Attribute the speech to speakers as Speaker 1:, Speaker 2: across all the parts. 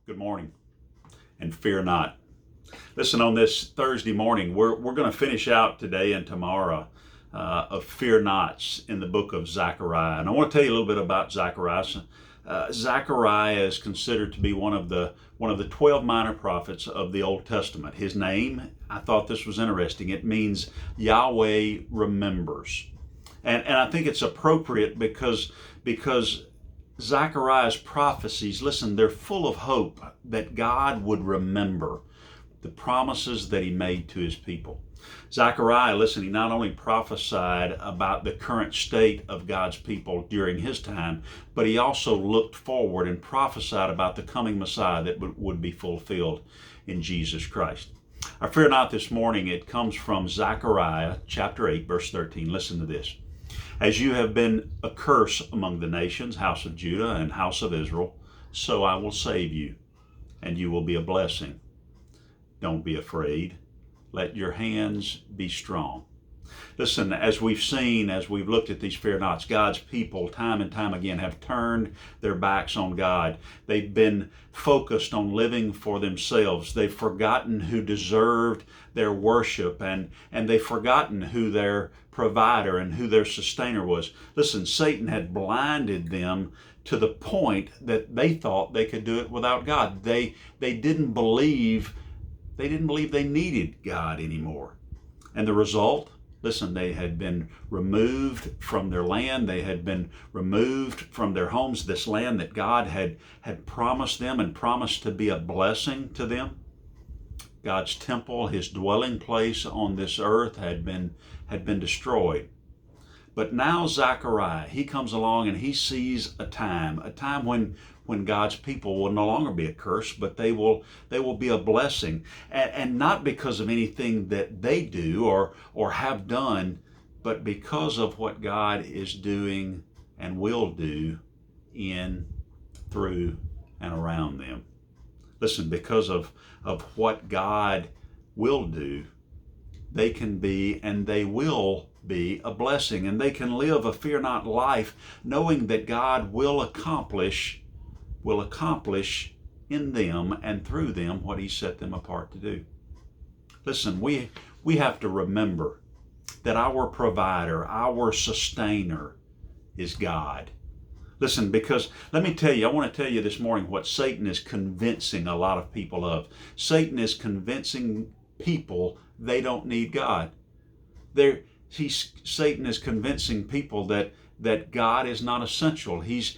Speaker 1: Good morning, and fear not. Listen, on this Thursday morning, we're going to finish out today and tomorrow of fear nots in the book of Zachariah. And I want to tell you a little bit about Zachariah. Zachariah is considered to be one of the 12 minor prophets of the Old Testament. His name, I thought this was interesting. It means Yahweh remembers. And I think it's appropriate because Zechariah's prophecies, listen, they're full of hope that God would remember the promises that he made to his people. Zechariah, listen, he not only prophesied about the current state of God's people during his time, but he also looked forward and prophesied about the coming Messiah that would be fulfilled in Jesus Christ. Our fear not this morning, it comes from Zechariah chapter 8, verse 13. Listen to this. As you have been a curse among the nations, house of Judah and house of Israel, so I will save you, and you will be a blessing. Don't be afraid. Let your hands be strong. Listen, as we've seen, as we've looked at these fear nots, God's people time and time again have turned their backs on God. They've been focused on living for themselves. They've forgotten who deserved their worship, and they've forgotten who their provider and who their sustainer was. Listen, Satan had blinded them to the point that they thought they could do it without God. They didn't believe they needed God anymore. And the result, listen, they had been removed from their land. They had been removed from their homes, this land that God had promised them and promised to be a blessing to them. God's temple, his dwelling place on this earth had been destroyed. But now Zechariah, he comes along and he sees a time when God's people will no longer be a curse, but they will be a blessing. And not because of anything that they do or have done, but because of what God is doing and will do in, through, and around them. Listen, because of what God will do, they can be and they will be a blessing, and they can live a fear not life knowing that God will accomplish in them and through them what he set them apart to do. Listen, we have to remember that our provider, our sustainer is God. Listen, because let me tell you, I want to tell you this morning what Satan is convincing a lot of people of. Satan is convincing people they don't need God. Satan is convincing people that God is not essential. He's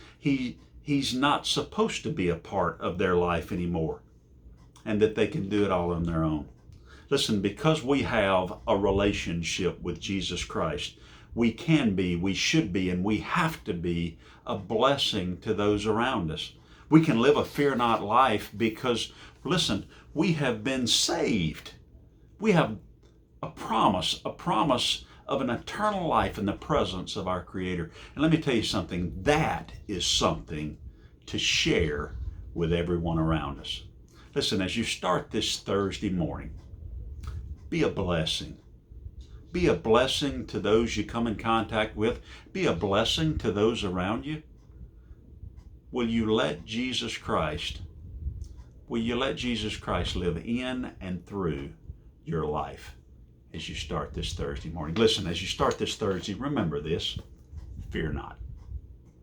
Speaker 1: not supposed to be a part of their life anymore, and that they can do it all on their own. Listen, because we have a relationship with Jesus Christ, we can be, we should be, and we have to be a blessing to those around us. We can live a fear not life because, listen, we have been saved. We have a promise of an eternal life in the presence of our Creator. And let me tell you something, that is something to share with everyone around us. Listen, as you start this Thursday morning, be a blessing. Be a blessing to those you come in contact with. Be a blessing to those around you. Will you let Jesus Christ live in and through your life as you start this Thursday morning? Listen, as you start this Thursday, remember this, fear not.